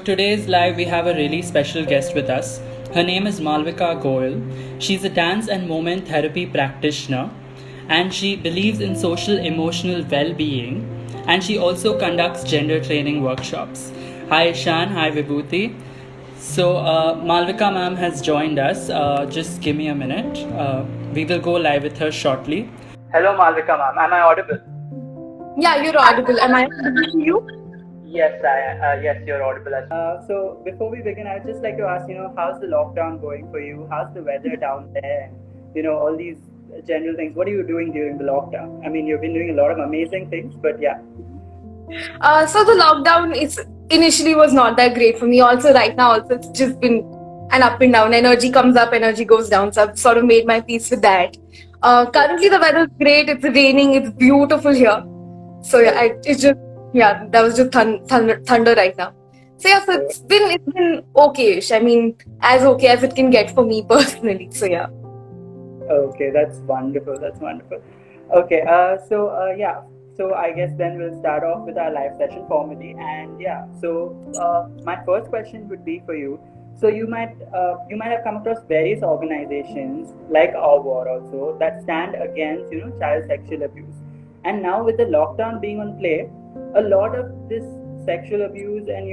today's live, we have a really special guest with us. Her name is Malvika Goyal. She's a dance and movement therapy practitioner, and she believes in social emotional well being, and she also conducts gender training workshops. Hi, Shan. Hi, Vibhuti. Malvika ma'am has joined us. Just give me a minute. We will go live with her shortly. Hello, Malvika ma'am. Am I audible? Yeah, you're audible. Am I audible to you? Yes, you're audible. So before we begin, I'd just like to ask, how's the lockdown going for you? How's the weather down there? And, all these general things. What are you doing during the lockdown? I mean, you've been doing a lot of amazing things, but yeah. So the lockdown is initially was not that great for me. Also, right now, also it's just been an up and down. Energy comes up, energy goes down. So I've sort of made my peace with that. Currently, the weather is great. It's raining. It's beautiful here. So yeah, it's just that was just thunder right now. So yeah, so it's been okay-ish. I mean, as okay as it can get for me personally. So yeah. Okay, that's wonderful. That's wonderful. Okay, yeah. So I guess then we'll start off with our live session formally, and yeah. My first question would be for you. So you might have come across various organizations like our war also that stand against child sexual abuse, and now with the lockdown being on play, a lot of this sexual abuse and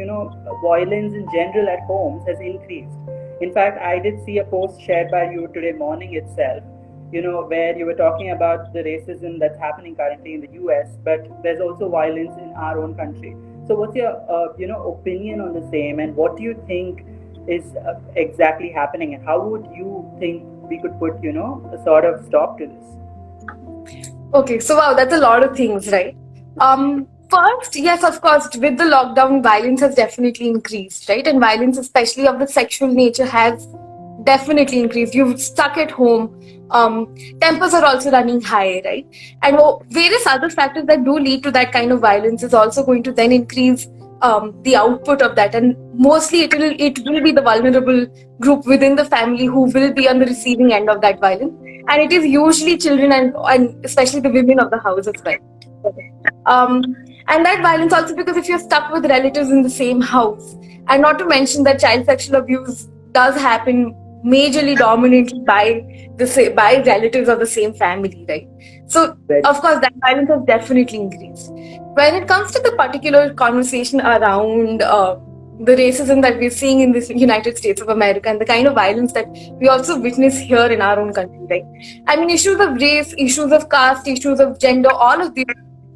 violence in general at homes has increased. In fact, I did see a post shared by you today morning itself, where you were talking about the racism that's happening currently in the US, but there's also violence in our own country. So, what's your, opinion on the same, and what do you think is exactly happening, and how would you think we could put, a sort of stop to this? Okay, so wow, that's a lot of things, right? First, yes, of course, with the lockdown, violence has definitely increased, right? And violence, especially of the sexual nature, has definitely increased. You've stuck at home. Tempers are also running high, right? And various other factors that do lead to that kind of violence is also going to then increase the output of that, and mostly it will be the vulnerable group within the family who will be on the receiving end of that violence, and it is usually children and especially the women of the house as well. Um, and that violence also because if you're stuck with relatives in the same house, and not to mention that child sexual abuse does happen majorly dominantly by relatives of the same family, right? So of course that violence has definitely increased. When it comes to the particular conversation around the racism that we're seeing in the United States of America and the kind of violence that we also witness here in our own country, right? I mean, issues of race, issues of caste, issues of gender, all of these,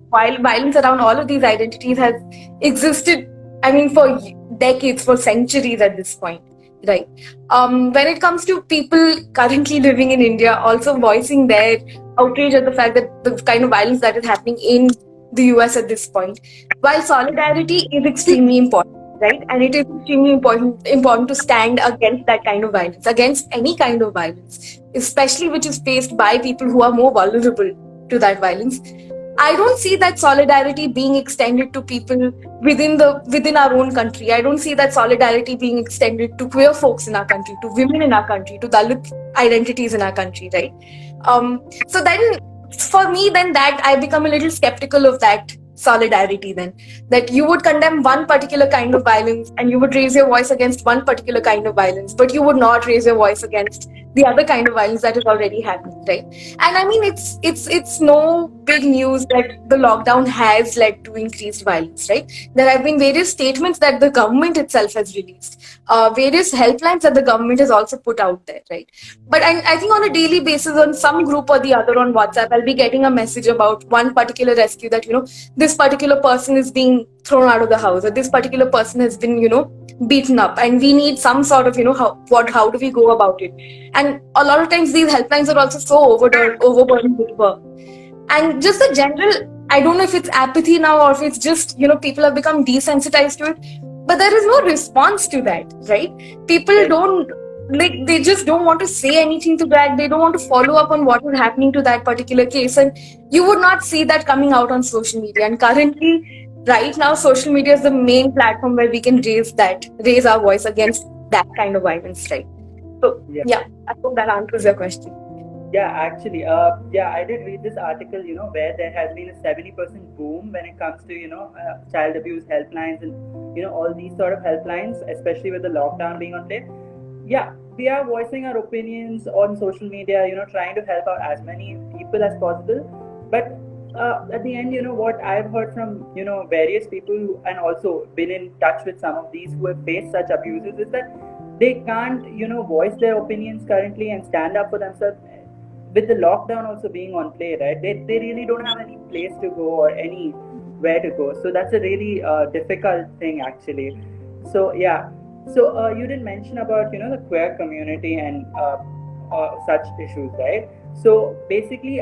while violence around all of these identities has existed, I mean, for decades, for centuries at this point, right? When it comes to people currently living in India, also voicing their outrage at the fact that the kind of violence that is happening in the US at this point, while solidarity is extremely important, right? And it is extremely important to stand against that kind of violence, against any kind of violence, especially which is faced by people who are more vulnerable to that violence. I don't see that solidarity being extended to people within our own country. I don't see that solidarity being extended to queer folks in our country, to women in our country, to Dalit identities in our country, right? So then, for me, then that I become a little skeptical of that solidarity. Then that you would condemn one particular kind of violence and you would raise your voice against one particular kind of violence, but you would not raise your voice against the other kind of violence that is already happening, right? And I mean, it's no big news that the lockdown has led to increased violence, right? There have been various statements that the government itself has released, various helplines that the government has also put out there, right? But I think on a daily basis, on some group or the other on WhatsApp, I'll be getting a message about one particular rescue that this particular person is being thrown out of the house, or this particular person has been beaten up, and we need some sort of how do we go about it. And a lot of times these helplines are also so overburdened with work, and just the general, I don't know if it's apathy now or if it's just people have become desensitized to it, but there is no response to that, right? People don't, like, they just don't want to say anything to that. They don't want to follow up on what is happening to that particular case, and you would not see that coming out on social media. And currently, right now, social media is the main platform where we can raise our voice against that kind of violence, right? So yeah, I hope that answers your question. Yeah, actually, I did read this article, where there has been a 70% boom when it comes to, child abuse helplines and, all these sort of helplines, especially with the lockdown being on play. Yeah, we are voicing our opinions on social media, trying to help out as many people as possible. But at the end, what I've heard from various people and also been in touch with some of these who have faced such abuses is that they can't voice their opinions currently and stand up for themselves with the lockdown also being on play, right? They really don't have any place to go or anywhere to go, so that's a really difficult thing actually. So yeah, so you did mention about the queer community and such issues, right? So basically,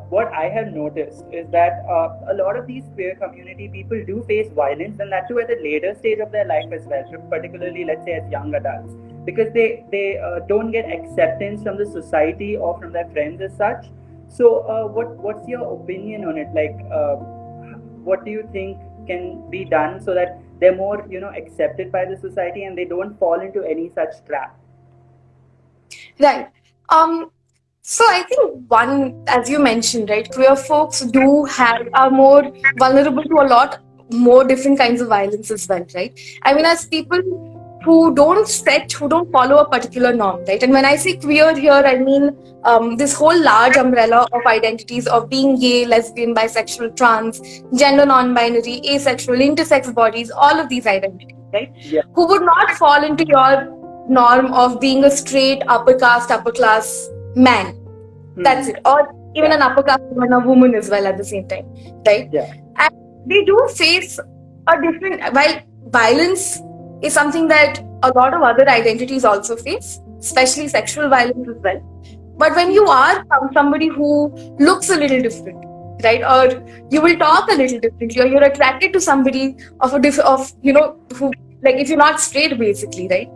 what I have noticed is that a lot of these queer community people do face violence, and that too at a later stage of their life as well. Particularly, let's say as young adults, because they don't get acceptance from the society or from their friends as such. So, what's your opinion on it? Like, what do you think can be done so that they're more accepted by the society and they don't fall into any such trap? Right. So I think one, as you mentioned, right, queer folks are more vulnerable to a lot more different kinds of violence as well, right? I mean, as people who don't follow a particular norm, right? And when I say queer here, I mean this whole large umbrella of identities of being gay, lesbian, bisexual, trans, gender non-binary, asexual, intersex bodies, all of these identities, right? Yeah. Who would not fall into your norm of being a straight upper caste, upper class man. That's it. Or even an upper caste woman, a woman as well at the same time, right? Yeah. And they do face a different, while violence is something that a lot of other identities also face, especially sexual violence as well. But when you are somebody who looks a little different, right, or you will talk a little differently, or you're attracted to somebody who, like, if you're not straight, basically, right?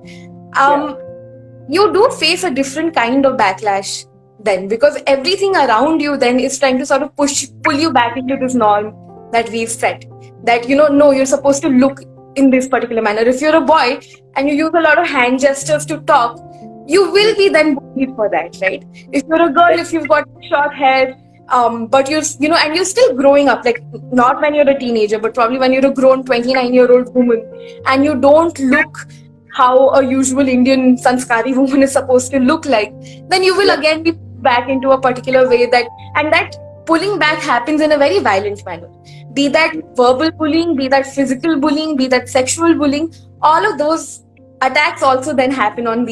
You do face a different kind of backlash then, because everything around you then is trying to sort of pull you back into this norm that we've set, that no, you're supposed to look in this particular manner. If you're a boy and you use a lot of hand gestures to talk, you will be then bullied for that, right? If you're a girl, if you've got short hair, but you're and you're still growing up, like not when you're a teenager, but probably when you're a grown 29-year-old woman and you don't look how a usual Indian sanskari woman is supposed to look like, then you will again be back into a particular way, and that pulling back happens in a very violent manner. Be that verbal bullying, be that physical bullying, be that sexual bullying, all of those attacks also then happen on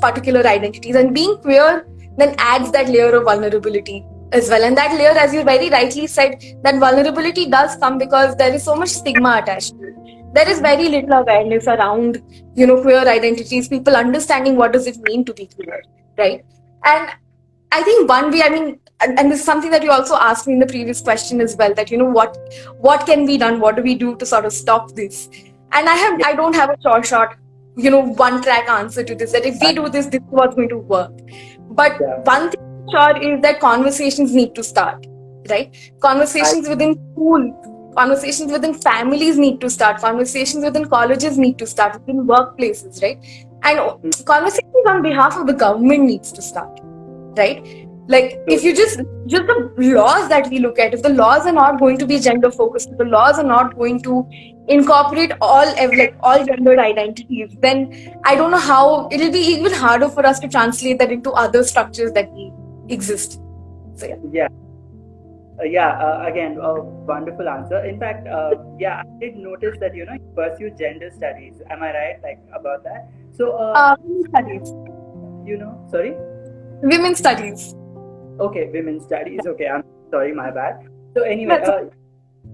particular identities. And being queer then adds that layer of vulnerability as well. And that layer, as you very rightly said, that vulnerability does come because there is so much stigma attached to it. There is very little awareness around, queer identities, people understanding what does it mean to be queer, right? And I think one way, and this is something that you also asked me in the previous question as well, that, what can be done? What do we do to sort of stop this? And I don't have a short, one track answer to this, that if we do this, this is what's going to work. But one thing sure is that conversations need to start, right? Conversations within school, conversations within families need to start, conversations within colleges need to start, within workplaces, right? And conversations on behalf of the government needs to start, right? Like, if you just the laws that we look at, if the laws are not going to be gender focused, if the laws are not going to incorporate all gendered identities, then I don't know how it'll be even harder for us to translate that into other structures that we exist. So again, a wonderful answer. In fact, I did notice that you pursue gender studies. Am I right, like, about that? So studies. Sorry. Women's studies. Okay, women's studies. Okay, I'm sorry, my bad. So anyway,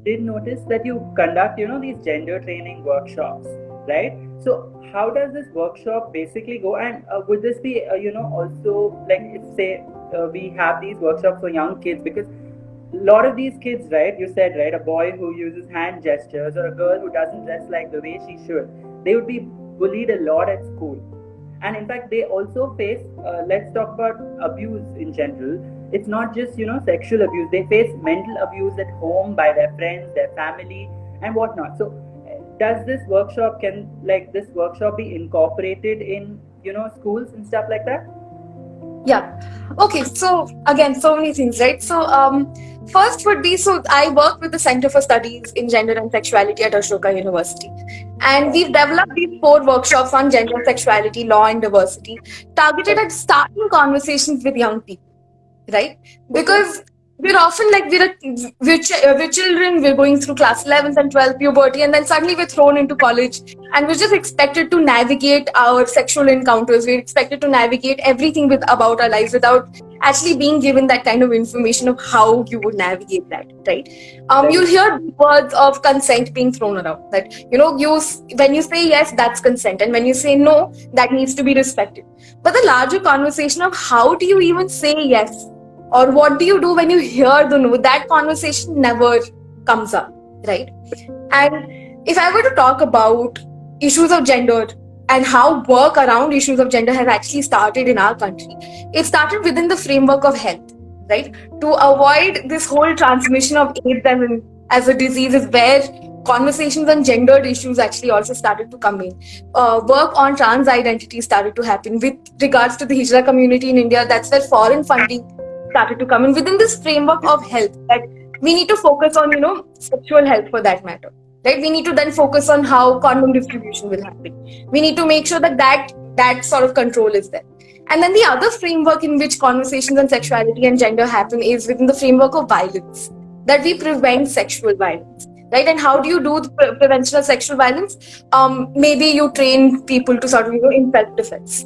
did notice that you conduct these gender training workshops, right? So how does this workshop basically go? And would this be also, like, if say we have these workshops for young kids, because a lot of these kids, right, you said, right, a boy who uses hand gestures or a girl who doesn't dress like the way she should, they would be bullied a lot at school. And in fact, they also face, let's talk about abuse in general. It's not just, sexual abuse. They face mental abuse at home by their friends, their family, and whatnot. So does this workshop, be incorporated in, schools and stuff like that? Yeah. Okay. So again, so many things, right? So first would be, so I work with the Center for Studies in Gender and Sexuality at Ashoka University. And we've developed these 4 workshops on gender, sexuality, law, and diversity, targeted at starting conversations with young people, right? Okay. Because we're often like we're children, we're going through class 11th and 12th puberty, and then suddenly we're thrown into college, and we're just expected to navigate our sexual encounters. We're expected to navigate everything with about our lives without actually being given that kind of information of how you would navigate that, right? You'll Very hear words of consent being thrown around, that when you say yes, that's consent, and when you say no, that needs to be respected. But the larger conversation of how do you even say yes, or what do you do when you hear the no, that conversation never comes up, right? And if I were to talk about issues of gender and how work around issues of gender has actually started in our country, it started within the framework of health, right? To avoid this whole transmission of AIDS as a disease is where conversations on gendered issues actually also started to come in. Work on trans identity started to happen with regards to the Hijra community in India. That's where foreign funding started to come in within this framework of health, that we need to focus on, sexual health for that matter, right? We need to then focus on how condom distribution will happen. We need to make sure that sort of control is there. And then the other framework in which conversations on sexuality and gender happen is within the framework of violence, that we prevent sexual violence, right? And how do you do the prevention of sexual violence? Maybe you train people to sort of, in self-defense.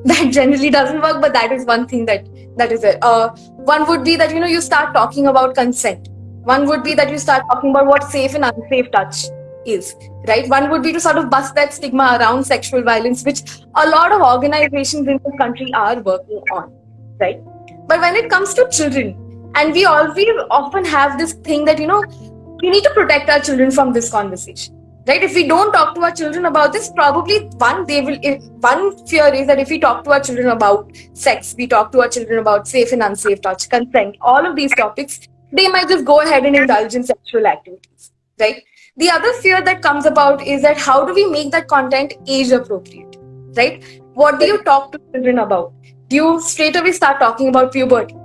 That generally doesn't work, but that is one thing that is it. One would be that, you start talking about consent. One would be that you start talking about what safe and unsafe touch is, right? One would be to sort of bust that stigma around sexual violence, which a lot of organizations in this country are working on, right? But when it comes to children, and we always often have this thing that, we need to protect our children from this conversation, right? If we don't talk to our children about this, probably one fear is that if we talk to our children about sex, we talk to our children about safe and unsafe touch, consent, all of these topics, they might just go ahead and indulge in sexual activities, right? The other fear that comes about is that how do we make that content age appropriate, right? What do you talk to children about? Do you straight away start talking about puberty?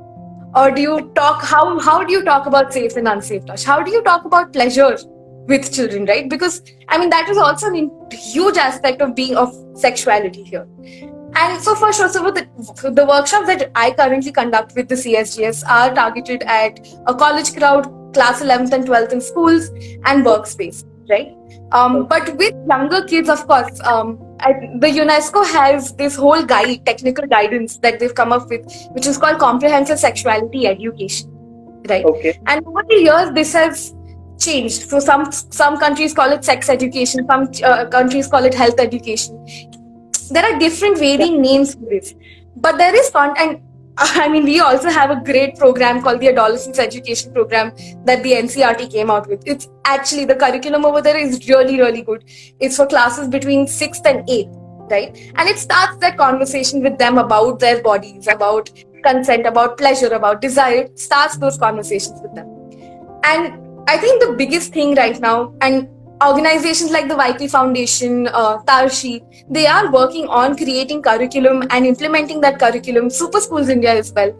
Or do you talk, how do you talk about safe and unsafe touch? How do you talk about pleasure with children, right? Because that is also a huge aspect of sexuality here. And so for sure, so the workshops that I currently conduct with the CSGS are targeted at a college crowd, class 11th and 12th in schools and workspace, right? But with younger kids, of course, the UNESCO has this whole technical guidance that they've come up with, which is called comprehensive sexuality education, right? Okay. And over the years, this has changed. So some countries call it sex education, some countries call it health education. There are different varying names for this, but there is content. We also have a great program called the Adolescence Education Program that the NCRT came out with. It's actually, the curriculum over there is really, really good. It's for classes between 6th and 8th, right? And it starts that conversation with them about their bodies, about consent, about pleasure, about desire. It starts those conversations with them. And I think the biggest thing right now, and organizations like the YP Foundation, Tarshi, they are working on creating curriculum and implementing that curriculum. Super Schools India as well.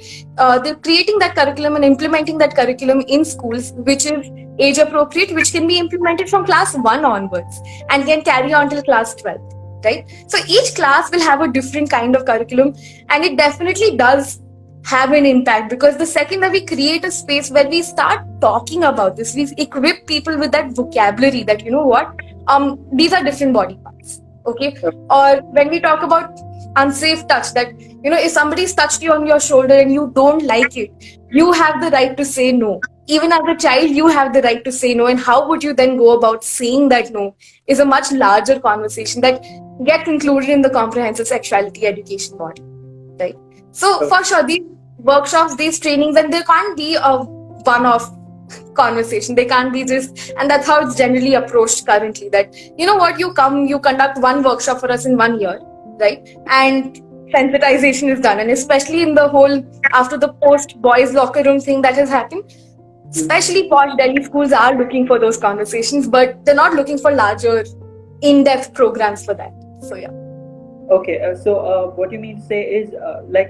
They're creating that curriculum and implementing that curriculum in schools, which is age appropriate, which can be implemented from class 1 onwards and can carry on till class 12, right? So each class will have a different kind of curriculum, and it definitely does have an impact, because the second that we create a space where we start talking about this, we equip people with that vocabulary that, these are different body parts, okay? Or when we talk about unsafe touch, that, if somebody's touched you on your shoulder and you don't like it, you have the right to say no. Even as a child, you have the right to say no. And how would you then go about saying that no is a much larger conversation that gets included in the comprehensive sexuality education body, right? So for sure, these workshops, these trainings, and they can't be a one-off conversation. They can't be just, and that's how it's generally approached currently, that, you come, you conduct one workshop for us in 1 year, right? And sensitization is done. And especially in the whole, after the post boys locker room thing that has happened, especially posh Delhi schools are looking for those conversations, but they're not looking for larger, in-depth programs for that. So yeah. Okay, so what you mean to say is,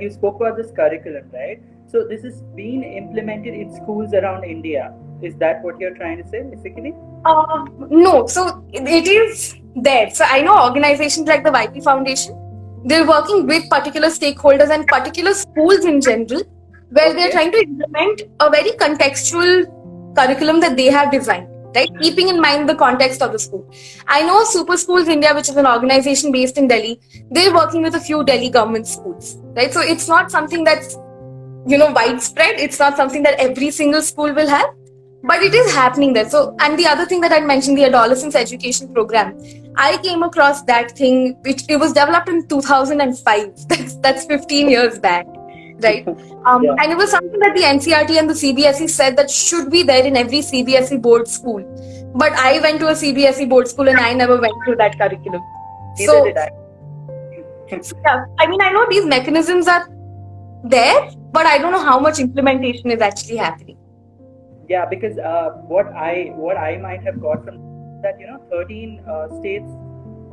you spoke about this curriculum, right? So this is being implemented in schools around India. Is that what you're trying to say, basically? No, so it is there. So I know organizations like the YP Foundation, they're working with particular stakeholders and particular schools in general, where they're Okay. trying to implement a very contextual curriculum that they have designed, right? Keeping in mind the context of the school. I know Super Schools India, which is an organization based in Delhi, they're working with a few Delhi government schools, right? So it's not something that's, widespread. It's not something that every single school will have, but it is happening there. So, and the other thing that I mentioned, the adolescence education program, I came across that thing, which it was developed in 2005. That's 15 years back, right? Yeah. And it was something that the NCRT and the CBSE said that should be there in every CBSE board school. But I went to a CBSE board school and I never went through that curriculum. Neither So, did I. yeah, I mean, I know these mechanisms are there, but I don't know how much implementation is actually happening. Yeah, because what I might have got from that, 13 states,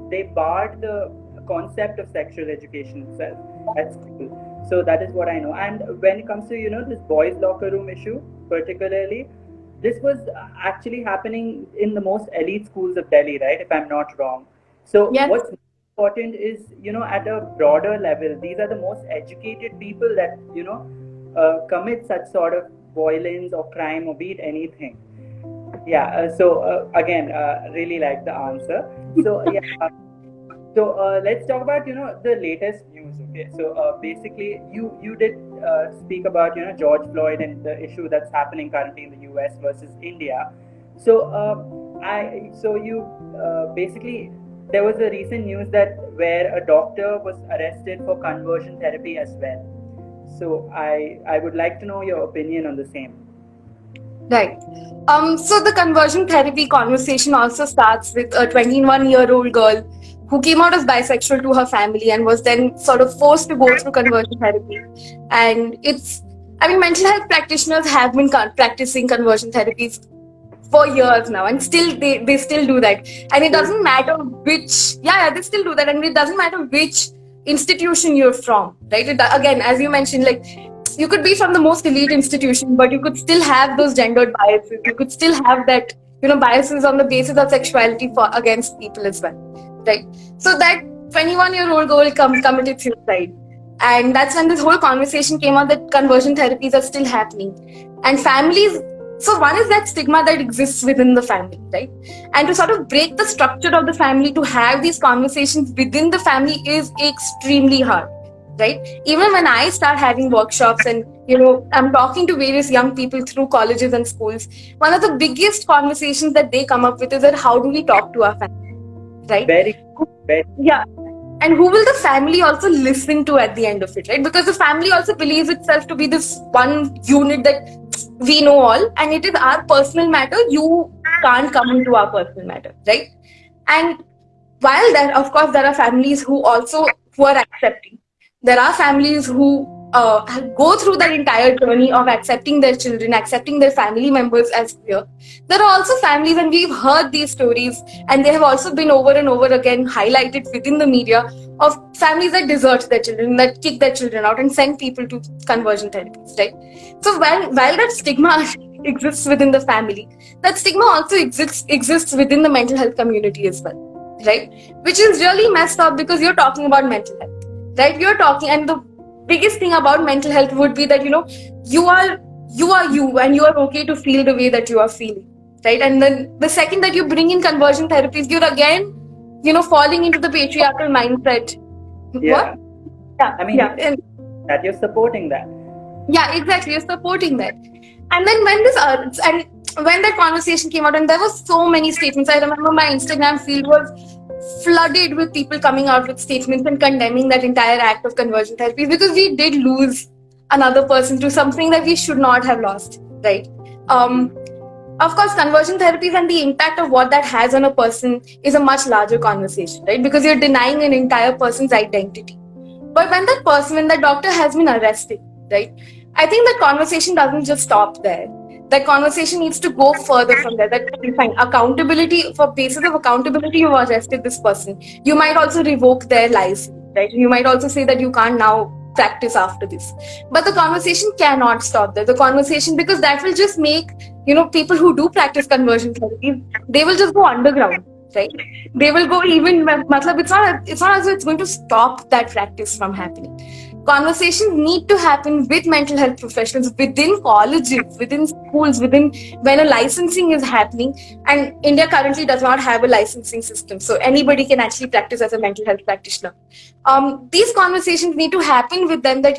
they barred the concept of sexual education itself at school. So that is what I know. And when it comes to this boys' locker room issue, particularly, this was actually happening in the most elite schools of Delhi, right? If I'm not wrong. So Yes. what's important is, at a broader level, these are the most educated people that commit such sort of violence or crime or be it anything. Yeah. So again, really like the answer. So yeah. So let's talk about the latest news. Okay. So basically, you did speak about George Floyd and the issue that's happening currently in the U.S. versus India. So you basically, there was a recent news that where a doctor was arrested for conversion therapy as well. So I would like to know your opinion on the same. Right. So the conversion therapy conversation also starts with a 21-year-old girl who came out as bisexual to her family and was then sort of forced to go through conversion therapy. And mental health practitioners have been practicing conversion therapies for years now, and still they still do that. And it doesn't matter which, they still do that, and it doesn't matter which institution you're from, right? Again, as you mentioned, like, you could be from the most elite institution, but you could still have those gendered biases. You could still have that, biases on the basis of sexuality against people as well, right? So that 21-year-old girl committed suicide, and that's when this whole conversation came out that conversion therapies are still happening, and families. So one is that stigma that exists within the family, right? And to sort of break the structure of the family, to have these conversations within the family is extremely hard, right? Even when I start having workshops and I'm talking to various young people through colleges and schools, one of the biggest conversations that they come up with is that how do we talk to our family, right? Very, very. Yeah. And who will the family also listen to at the end of it, right? Because the family also believes itself to be this one unit that we know all, and it is our personal matter. You can't come into our personal matter, right? And while there, of course, there are families who are accepting. There are families who go through that entire journey of accepting their children, accepting their family members as queer. There are also families, and we've heard these stories, and they have also been over and over again highlighted within the media, of families that desert their children, that kick their children out and send people to conversion therapies, right? So while that stigma exists within the family, that stigma also exists within the mental health community as well, right? Which is really messed up, because you're talking about mental health, right? You're talking, and the biggest thing about mental health would be that you are you, and you are okay to feel the way that you are feeling, right? And then the second that you bring in conversion therapies, you're again falling into the patriarchal mindset. Yeah. What? Yeah, I mean, and that you're supporting that. yeah, exactly, you're supporting that. And then when that conversation came out, and there were so many statements, I remember my Instagram feed was flooded with people coming out with statements and condemning that entire act of conversion therapy, because we did lose another person to something that we should not have lost, right? Of course, conversion therapies and the impact of what that has on a person is a much larger conversation, right? Because you're denying an entire person's identity. But when that doctor has been arrested, right, I think that conversation doesn't just stop there. That conversation needs to go further from there. That you find accountability, for basis of accountability, you arrested this person. You might also revoke their license, right? You might also say that you can't now practice after this. But the conversation cannot stop there. The conversation, because that will just make people who do practice conversion therapy, they will just go underground, right? They will go even, matlab, it's not as if it's going to stop that practice from happening. Conversations need to happen with mental health professionals within colleges, within schools, within when a licensing is happening. And India currently does not have a licensing system, so anybody can actually practice as a mental health practitioner. These conversations need to happen with them, that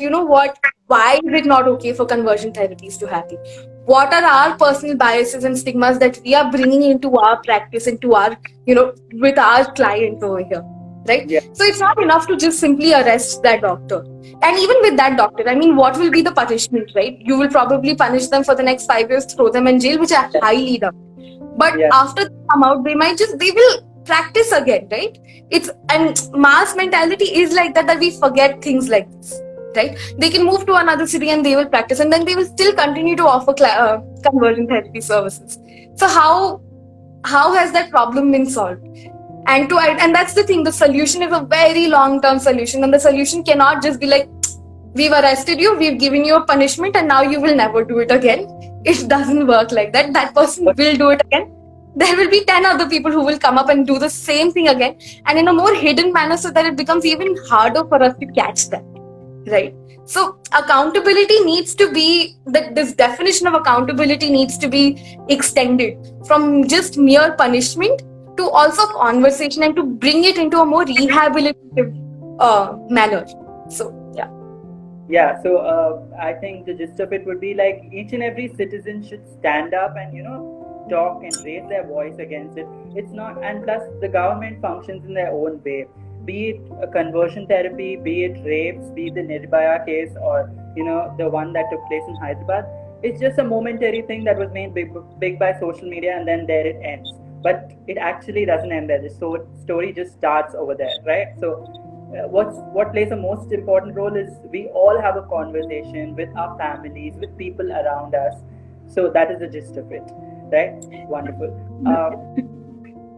why is it not okay for conversion therapies to happen? What are our personal biases and stigmas that we are bringing into our practice, into our, with our clients over here, right? Yeah. So it's not enough to just simply arrest that doctor. And even with that doctor, I mean, what will be the punishment, right? You will probably punish them for the next 5 years, throw them in jail, which are highly done. But after they come out, they will practice again, right? And mass mentality is like that we forget things like this, right? They can move to another city and they will practice, and then they will still continue to offer conversion therapy services. So how has that problem been solved? And that's the thing, the solution is a very long-term solution, and the solution cannot just be like, we've arrested you, we've given you a punishment, and now you will never do it again. It doesn't work like that. That person will do it again. There will be 10 other people who will come up and do the same thing again, and in a more hidden manner, so that it becomes even harder for us to catch that, right? So accountability needs to be, this definition of accountability needs to be extended from just mere punishment to also conversation, and to bring it into a more rehabilitative manner. So yeah, so I think the gist of it would be like, each and every citizen should stand up and talk and raise their voice against it. It's not, and plus the government functions in their own way, be it a conversion therapy, be it rapes, be it the Nirbhaya case, or the one that took place in Hyderabad. It's just a momentary thing that was made big by social media, and then there it ends. But it actually doesn't end there. The story just starts over there, right? So what plays a most important role is we all have a conversation with our families, with people around us. So that is the gist of it, right? Wonderful.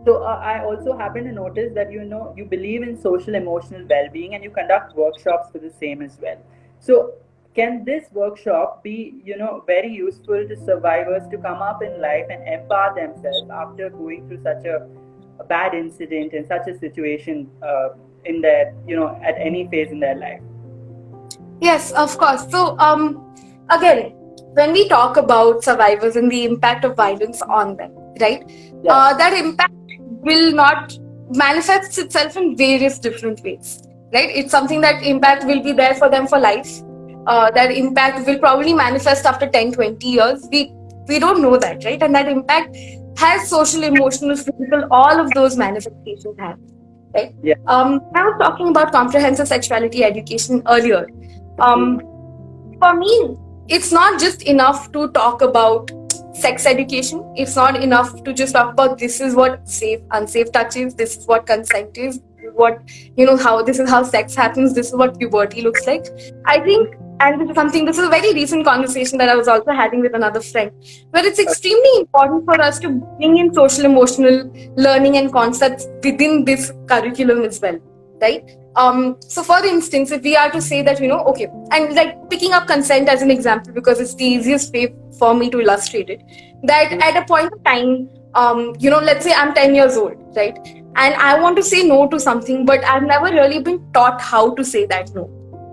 So I also happen to notice that you believe in social emotional well-being, and you conduct workshops for the same as well. So can this workshop be very useful to survivors to come up in life and empower themselves after going through such a bad incident and such a situation in their at any phase in their life? Yes, of course. So again, when we talk about survivors and the impact of violence on them, right? That impact will not manifest itself in various different ways, right? It's something that impact will be there for them for life. That impact will probably manifest after 10-20 years. We don't know that, right? And that impact has social, emotional, physical, all of those manifestations have, right? I was talking about comprehensive sexuality education earlier. For me, it's not just enough to talk about sex education. It's not enough to just talk about this is what safe, unsafe touch is, this is what consent is, this is how sex happens, this is what puberty looks like. I think, and this is a very recent conversation that I was also having with another friend, where it's extremely important for us to bring in social emotional learning and concepts within this curriculum as well, right? So for instance, if we are to say that, okay, and like picking up consent as an example, because it's the easiest way for me to illustrate it, that at a point of time, let's say I'm 10 years old, right? And I want to say no to something, but I've never really been taught how to say that no,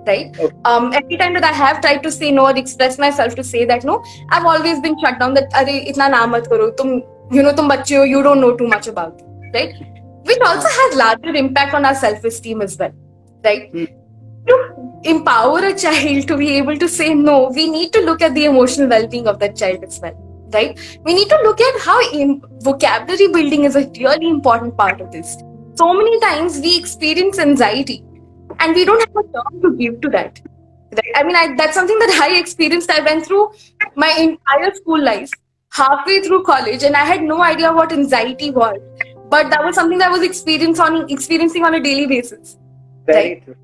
right? Every time that I have tried to say no or express myself to say that no, I've always been shut down that, "Arey, itna na mat karo, tum bachche ho, you don't know too much about it," right? Which also has larger impact on our self-esteem as well, right? To empower a child to be able to say no, we need to look at the emotional well-being of that child as well, right? We need to look at how vocabulary building is a really important part of this. So many times we experience anxiety and we don't have a term to give to that. Right? I mean, that's something that I experienced. I went through my entire school life, halfway through college, and I had no idea what anxiety was. But that was something that I was experiencing on a daily basis. Very true.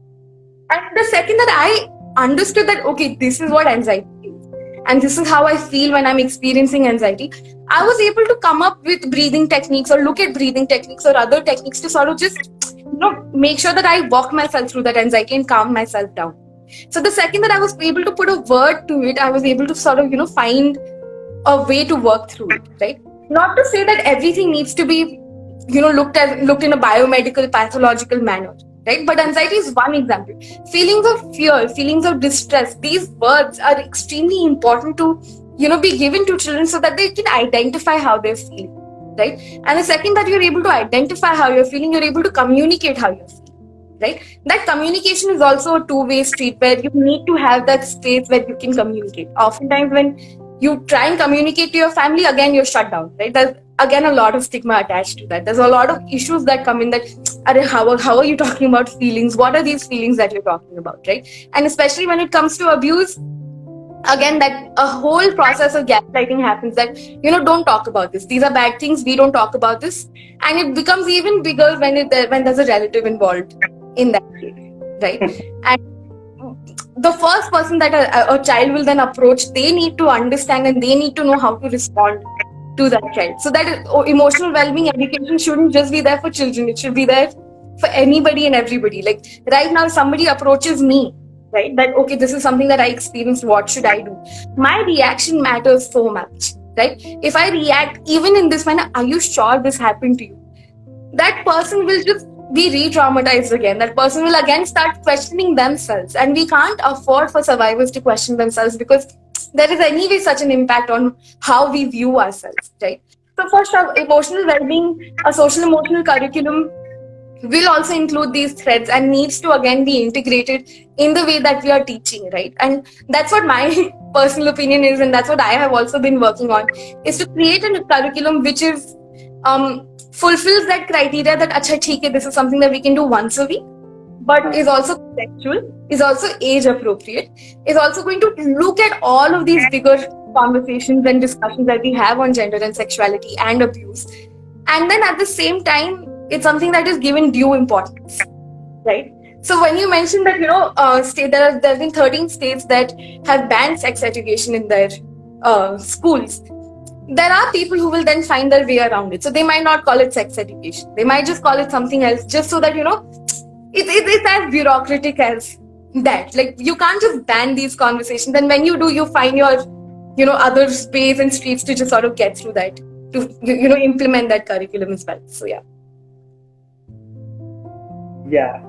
And the second that I understood that, okay, this is what anxiety is, and this is how I feel when I'm experiencing anxiety, I was able to come up with breathing techniques or look at breathing techniques or other techniques to sort of just, make sure that I walk myself through that anxiety and calm myself down. So the second that I was able to put a word to it, I was able to sort of, find a way to work through it, right? Not to say that everything needs to be, looked in a biomedical, pathological manner, right? But anxiety is one example. Feelings of fear, feelings of distress, these words are extremely important to, be given to children so that they can identify how they're feeling, right? And the second that you're able to identify how you're feeling, you're able to communicate how you're feeling, right? That communication is also a two-way street where you need to have that space where you can communicate. Oftentimes when you try and communicate to your family, again you're shut down, right? There's again a lot of stigma attached to that. There's a lot of issues that come in that, how are you talking about feelings? What are these feelings that you're talking about, right? And especially when it comes to abuse, again that a whole process of gaslighting happens, that don't talk about this, these are bad things, we don't talk about this. And it becomes even bigger when there's a relative involved in that case, right? And the first person that a child will then approach, they need to understand and they need to know how to respond to that child. So that emotional well-being education shouldn't just be there for children, it should be there for anybody and everybody. Like right now, if somebody approaches me, right, that okay, this is something that I experienced, what should I do? My reaction matters so much, right? If I react even in this manner, are you sure this happened to you? That person will just be re-traumatized again. That person will again start questioning themselves, and we can't afford for survivors to question themselves, because there is anyway such an impact on how we view ourselves, right? So for emotional well-being, a social emotional curriculum will also include these threads and needs to again be integrated in the way that we are teaching, right? And that's what my personal opinion is, and that's what I have also been working on, is to create a curriculum which is fulfills that criteria that acha theek hai, this is something that we can do once a week, but is also contextual, is also age appropriate, is also going to look at all of these bigger conversations and discussions that we have on gender and sexuality and abuse, and then at the same time it's something that is given due importance, right? So when you mentioned that there have been 13 states that have banned sex education in their schools, there are people who will then find their way around it. So they might not call it sex education, they might just call it something else, just so that it's as bureaucratic as that. Like you can't just ban these conversations, and when you do, you find your other ways and streets to just sort of get through that, to implement that curriculum as well. So Yeah.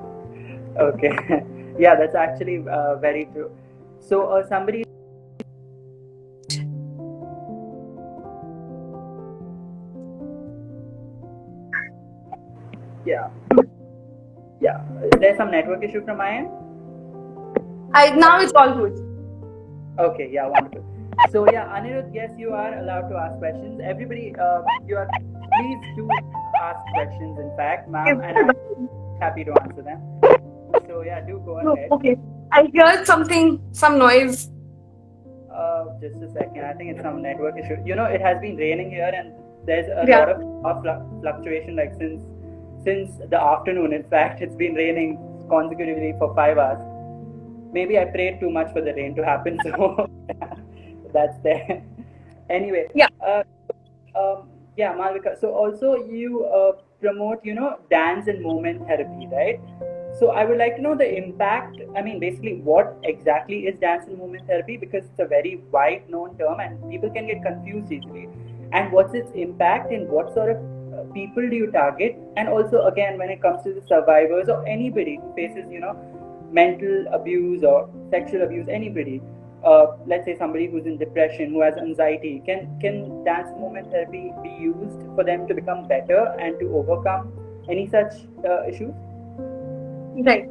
Okay. Yeah, that's actually very true. So somebody. Yeah. Yeah. There's some network issue from my end. now it's all good. Okay. Yeah. Wonderful. So yeah, Anirudh, yes, you are allowed to ask questions. Everybody, please do ask questions. In fact, ma'am, and I'm happy to answer them. So yeah, do go ahead. Okay, I heard some noise. Just a second. I think it's some network issue. It has been raining here, and there's a lot of fluctuation. Like since the afternoon. In fact, it's been raining consecutively for 5 hours. Maybe I prayed too much for the rain to happen, so that's there. Anyway, yeah, Malvika. So also you promote, dance and movement therapy, right? So I would like to know the impact. I mean, basically, what exactly is dance and movement therapy? Because it's a very wide known term, and people can get confused easily. And what's its impact, and what sort of people do you target? And also, again, when it comes to the survivors or anybody who faces, mental abuse or sexual abuse, anybody, let's say somebody who's in depression, who has anxiety, can dance movement therapy be used for them to become better and to overcome any such issues? Right.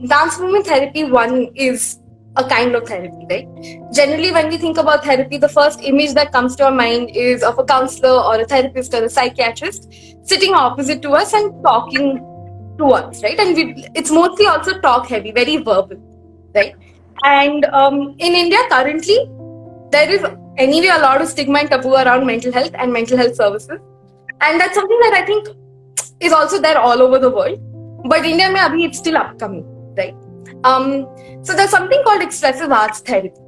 Dance movement therapy, one, is a kind of therapy, right? Generally, when we think about therapy, the first image that comes to our mind is of a counselor or a therapist or a psychiatrist sitting opposite to us and talking to us, right? And it's mostly also talk heavy, very verbal, right? And in India currently, there is anyway a lot of stigma and taboo around mental health and mental health services, and that's something that I think is also there all over the world. But India mein abhi it's still upcoming, right? So there's something called expressive arts therapy,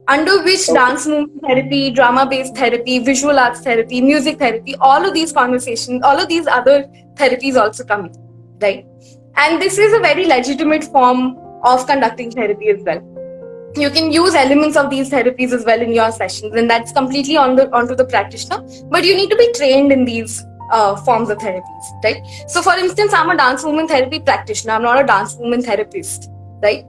under which dance movement therapy, drama-based therapy, visual arts therapy, music therapy, all of these conversations, all of these other therapies also come in, right? And this is a very legitimate form of conducting therapy as well. you can use elements of these therapies as well in your sessions, and that's completely onto the practitioner. But you need to be trained in these forms of therapies, right? So, for instance, I'm a dance movement therapy practitioner. I'm not a dance movement therapist, right?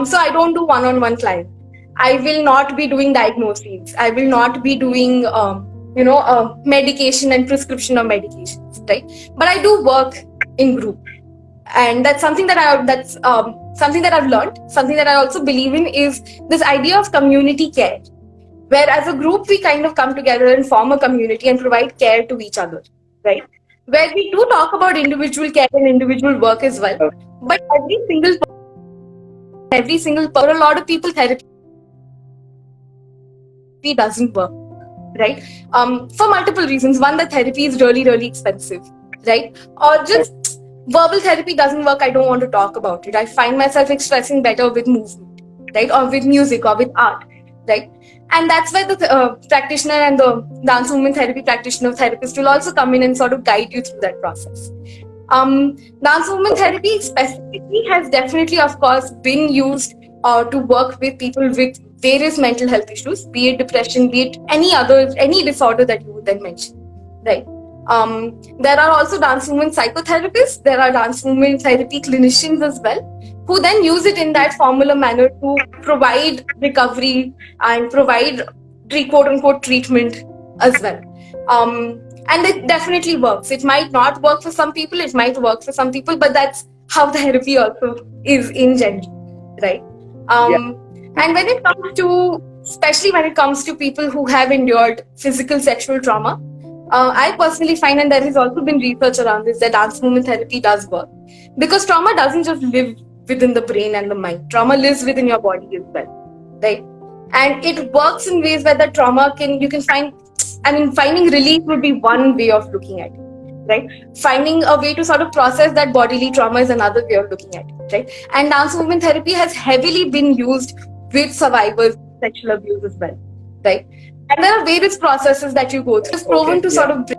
So I don't do one-on-one client. I will not be doing diagnoses. I will not be doing, medication and prescription of medications, right? But I do work in group, and that's something that something that I've learned. Something that I also believe in is this idea of community care, where as a group we kind of come together and form a community and provide care to each other, right? Where we do talk about individual care and individual work as well, but for a lot of people, therapy doesn't work, right? For multiple reasons. One, that therapy is really, really expensive, right? Or just verbal therapy doesn't work. I don't want to talk about it. I find myself expressing better with movement, right? Or with music or with art, right? And that's where the practitioner and the dance movement therapy practitioner therapist will also come in and sort of guide you through that process. Dance movement therapy specifically has definitely, of course, been used to work with people with various mental health issues, be it depression, be it any disorder that you would then mention, right? There are also dance movement psychotherapists. There are dance movement therapy clinicians as well, who then use it in that formula manner to provide recovery and provide quote unquote treatment as well. And it definitely works. It might not work for some people, it might work for some people, but that's how therapy also is in general, right? And when it comes to, especially when it comes to people who have endured physical sexual trauma, I personally find, and there has also been research around this, that dance movement therapy does work, because trauma doesn't just live within the brain and the mind. Trauma lives within your body as well, right? And it works in ways where the trauma you can find. I mean, finding relief would be one way of looking at it, right? Finding a way to sort of process that bodily trauma is another way of looking at it, right? And dance movement therapy has heavily been used with survivors of sexual abuse as well, right? And there are various processes that you go through. It's proven to sort of bring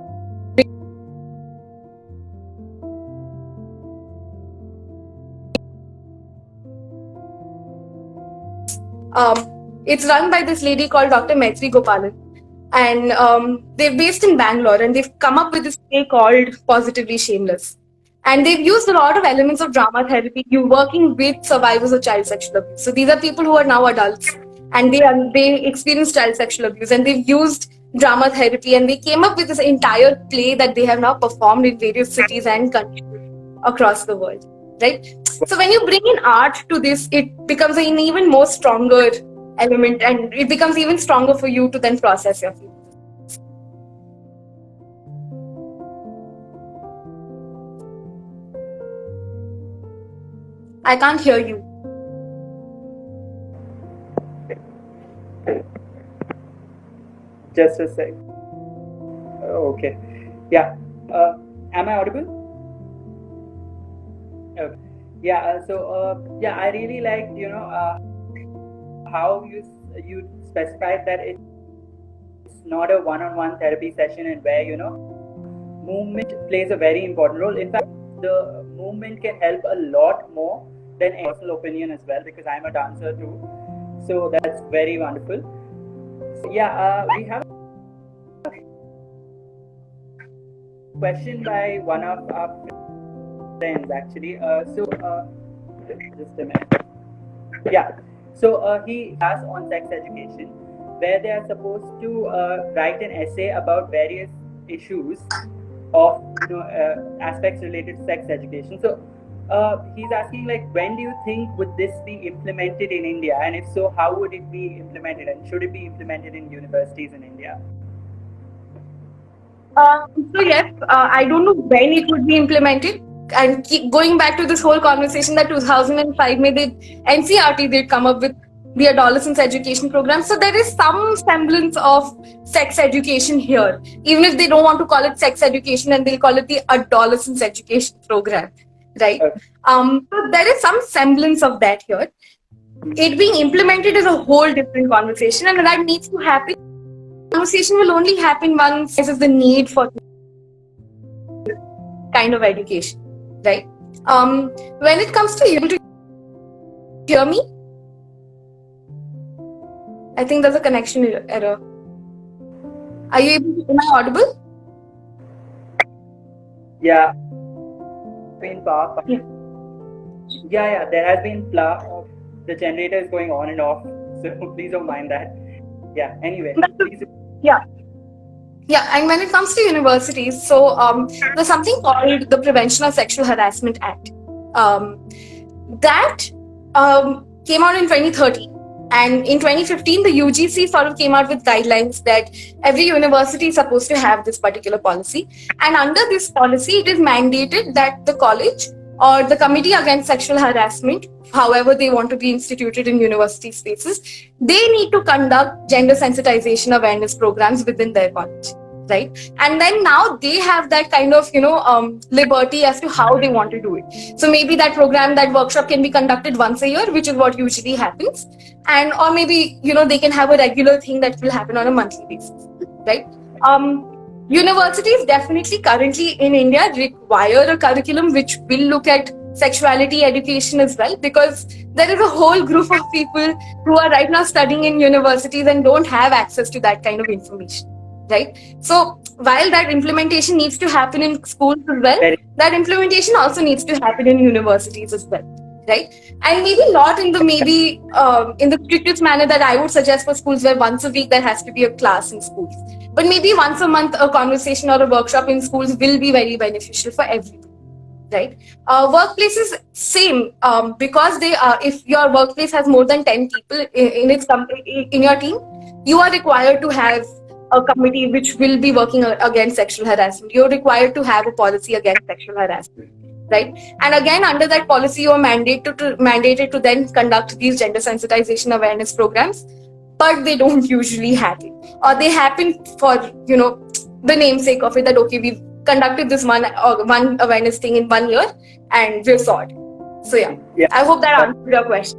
it's run by this lady called Dr. Maitri Gopalan, and they're based in Bangalore, and they've come up with this play called Positively Shameless. And they've used a lot of elements of drama therapy. You're working with survivors of child sexual abuse. So these are people who are now adults, and they experienced child sexual abuse, and they've used drama therapy, and they came up with this entire play that they have now performed in various cities and countries across the world, right? So when you bring in art to this, it becomes an even more stronger element, and it becomes even stronger for you to then process your feelings. I can't hear you. Just a sec. Okay. Yeah. Am I audible? Okay. Yeah. Yeah, I really liked, how you specified that it's not a one-on-one therapy session, and where movement plays a very important role. In fact, the movement can help a lot more than any personal opinion as well, because I'm a dancer too. So that's very wonderful. So, yeah, we have a question by one of our friends actually. Just a minute. Yeah. So he has on sex education, where they are supposed to write an essay about various issues of aspects related to sex education. So he's asking, like, when do you think would this be implemented in India, and if so, how would it be implemented, and should it be implemented in universities in India? So yes, I don't know when it would be implemented. And keep going back to this whole conversation that 2005 made the NCERT did come up with the adolescence education program. So there is some semblance of sex education here, even if they don't want to call it sex education, and they'll call it the adolescence education program, right? So there is some semblance of that here. It being implemented is a whole different conversation, and that needs to happen. Conversation will only happen once there is the need for kind of education, right? When it comes to you, to hear me? I think there's a connection error. Are you able to, am I audible? Yeah, been power. Yeah. Yeah, there has been the generator is going on and off, so please don't mind that. Yeah, anyway, please. Yeah. Yeah, and when it comes to universities, so there's something called the Prevention of Sexual Harassment Act. That came out in 2013. And in 2015, the UGC sort of came out with guidelines that every university is supposed to have this particular policy. And under this policy, it is mandated that the college or the Committee Against Sexual Harassment, however they want to be instituted in university spaces, they need to conduct gender sensitization awareness programs within their college, right? And then now they have that kind of, liberty as to how they want to do it. So maybe that program, that workshop can be conducted once a year, which is what usually happens. And, or maybe, they can have a regular thing that will happen on a monthly basis, right? Universities definitely currently in India require a curriculum which will look at sexuality education as well, because there is a whole group of people who are right now studying in universities and don't have access to that kind of information, right? So while that implementation needs to happen in schools as well, that implementation also needs to happen in universities as well, right? And maybe not in the in the strictest manner that I would suggest for schools, where once a week there has to be a class in schools. But maybe once a month, a conversation or a workshop in schools will be very beneficial for everyone, right? Workplaces, same, because they are, if your workplace has more than 10 people in your team, you are required to have a committee which will be working against sexual harassment. You're required to have a policy against sexual harassment, right? And again, under that policy, you're mandated to then conduct these gender sensitization awareness programs, but they don't usually happen, or they happen for the namesake of it, that okay, we've conducted this one awareness thing in 1 year and we're sorted. So yeah, I hope that answered your question.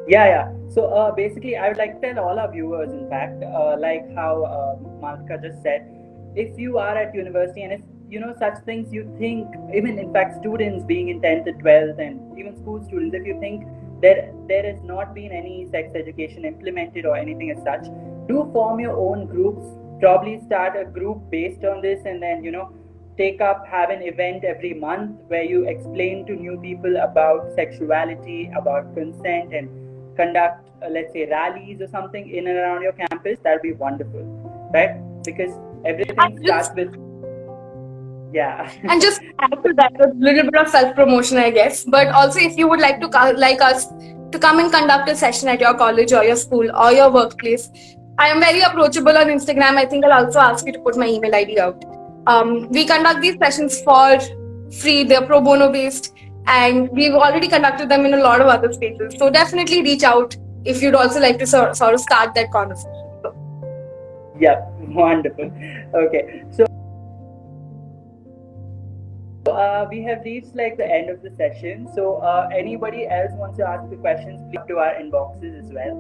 Yeah. So basically, I would like to tell all our viewers, in fact, like how Malika just said, if you are at university and if such things you think, even in fact students being in 10th and 12th and even school students, if you think there has not been any sex education implemented or anything as such, do form your own groups. Probably start a group based on this, and then have an event every month where you explain to new people about sexuality, about consent, and conduct let's say rallies or something in and around your campus. That would be wonderful, right? Because everything starts with and just add to that a little bit of self-promotion, I guess. But also, if you would like us to come and conduct a session at your college or your school or your workplace, I am very approachable on Instagram. I think I'll also ask you to put my email ID out. We conduct these sessions for free. They're pro bono based, and we've already conducted them in a lot of other spaces. So definitely reach out if you'd also like to sort of start that conversation. Yeah, wonderful. Okay, so we have reached like the end of the session. So anybody else wants to ask the questions, please to our inboxes as well.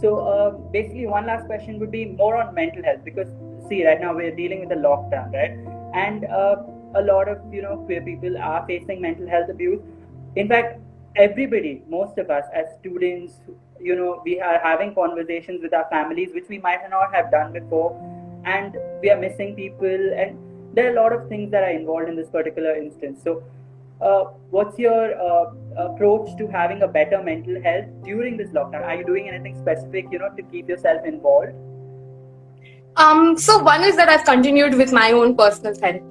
So basically, one last question would be more on mental health, because see, right now we're dealing with the lockdown, right? And a lot of queer people are facing mental health abuse. In fact, everybody, most of us as students, we are having conversations with our families which we might not have done before, and we are missing people, and there are a lot of things that are involved in this particular instance. So what's your approach to having a better mental health during this lockdown? Are you doing anything specific to keep yourself involved? So one is that I've continued with my own personal therapy,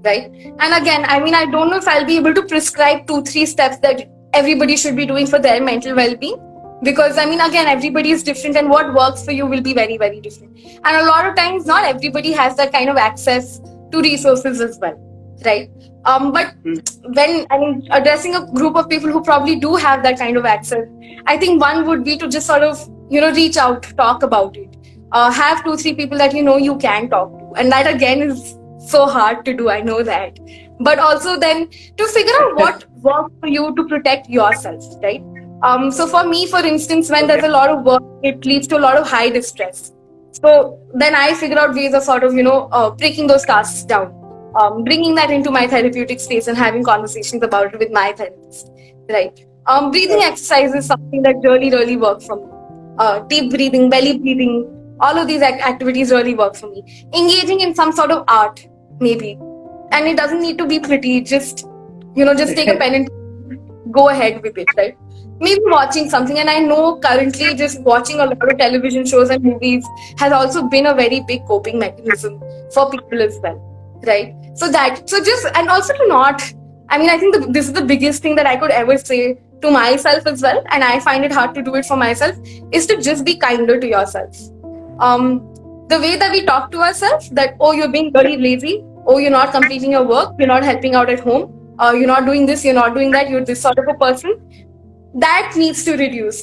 right? And again, I mean, I don't know if I'll be able to prescribe 2-3 steps that everybody should be doing for their mental well-being, because I mean, again, everybody is different, and what works for you will be very, very different. And a lot of times, not everybody has that kind of access to resources as well, right? But when addressing a group of people who probably do have that kind of access, I think one would be to just sort of reach out, talk about it, have 2-3 people that you can talk to, and that again is so hard to do, I know that. But also then to figure out what works for you to protect yourself, right? So for me, for instance, when there's a lot of work, it leads to a lot of high distress. So then I figure out ways of sort of breaking those tasks down, bringing that into my therapeutic space and having conversations about it with my therapist, right? Breathing exercise is something that really, really works for me. deep breathing, belly breathing, all of these activities really work for me. Engaging in some sort of art, maybe. And it doesn't need to be pretty, just, just take a pen and go ahead with it, right? Maybe watching something. And I know currently just watching a lot of television shows and movies has also been a very big coping mechanism for people as well, right? So just, and also to not, I mean, I think this is the biggest thing that I could ever say to myself as well, and I find it hard to do it for myself, is to just be kinder to yourself. The way that we talk to ourselves, that, oh, you're being very lazy, oh, you're not completing your work, you're not helping out at home, you're not doing this, you're not doing that, you're this sort of a person, that needs to reduce.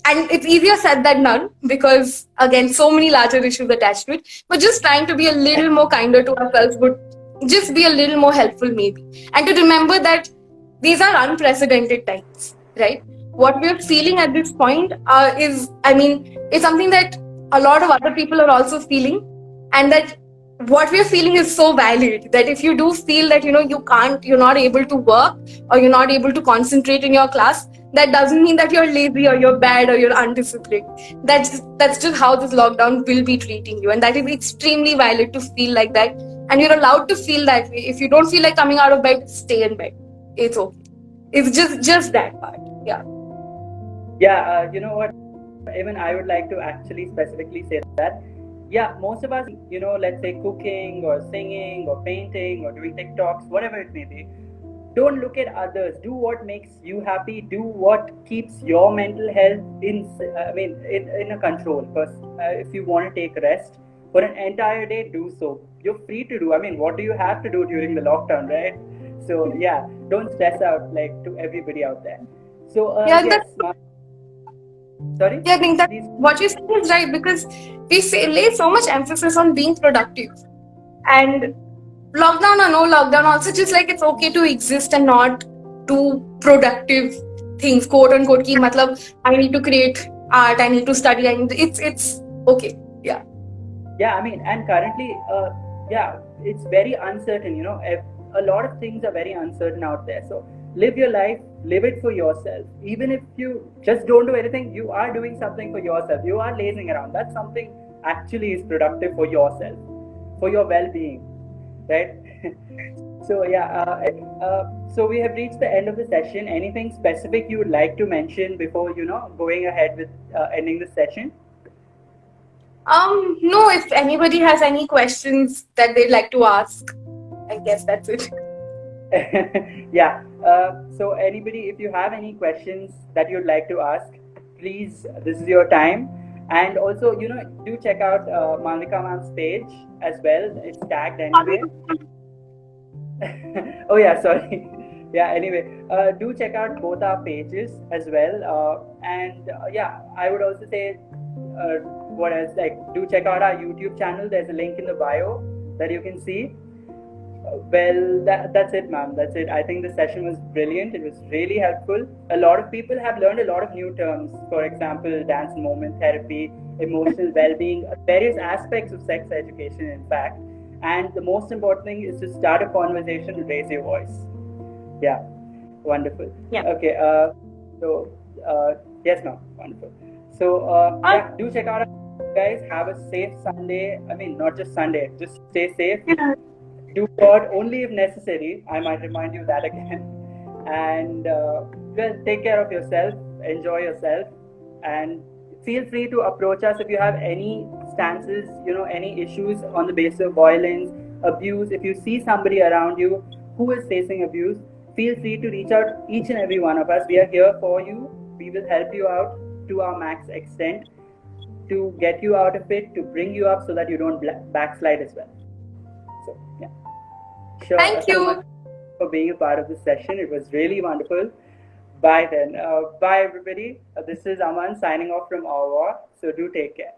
And it's easier said than done, because again, so many larger issues attached to it, but just trying to be a little more kinder to ourselves would just be a little more helpful, maybe. And to remember that these are unprecedented times, right? What we're feeling at this point is something that a lot of other people are also feeling, and that what we're feeling is so valid, that if you do feel that you're not able to work, or you're not able to concentrate in your class, that doesn't mean that you're lazy or you're bad or you're undisciplined. That's just how this lockdown will be treating you, and that is extremely valid to feel like that, and you're allowed to feel that way. If you don't feel like coming out of bed, stay in bed. It's okay. It's just that part. Yeah, you know what, even I would like to actually specifically say that, yeah, most of us, let's say cooking or singing or painting or doing TikToks, whatever it may be, don't look at others. Do what makes you happy. Do what keeps your mental health in a control. Because if you want to take rest for an entire day, do so. You're free to do. I mean, what do you have to do during the lockdown, right? So yeah, don't stress out, like, to everybody out there. So yes, sorry. Yeah, I think that Please. what you said is right, because we lay so much emphasis on being productive, and lockdown or no lockdown, also just like it's okay to exist and not do productive things, quote unquote. Ki matlab, I need to create art, I need to study, and it's okay. Yeah. Yeah, I mean, and currently, yeah, it's very uncertain. A lot of things are very uncertain out there. So live your life, live it for yourself. Even if you just don't do anything, you are doing something for yourself. You are lazing around. That's something actually is productive for yourself, for your well-being, right? So yeah, so we have reached the end of the session. Anything specific you would like to mention before going ahead with ending the session? No, if anybody has any questions that they'd like to ask, I guess that's it. Yeah. So anybody, if you have any questions that you'd like to ask, please, this is your time. And also, do check out Malvika ma'am's page as well. It's tagged anyway. Oh yeah, sorry. Yeah, anyway, do check out both our pages as well. And yeah, I would also say, what else? Like, do check out our YouTube channel. There's a link in the bio that you can see. Well, that's it, ma'am. That's it. I think the session was brilliant. It was really helpful. A lot of people have learned a lot of new terms. For example, dance and movement therapy, emotional well-being, various aspects of sex education, in fact. And the most important thing is to start a conversation and raise your voice. Yeah, wonderful. Yeah. Okay. So yes, ma'am. Wonderful. So yeah, do check out. Guys, have a safe Sunday. I mean, not just Sunday. Just stay safe. Yeah. Do God only if necessary. I might remind you that again. And well, take care of yourself. Enjoy yourself, and feel free to approach us if you have any stances, any issues on the basis of violence, abuse. If you see somebody around you who is facing abuse, feel free to reach out, each and every one of us. We are here for you. We will help you out to our max extent to get you out of it, to bring you up so that you don't backslide as well. So yeah, sure. Thank you so much for being a part of this session. It was really wonderful. Bye then. Bye everybody. This is Aman signing off from Awa. So do take care.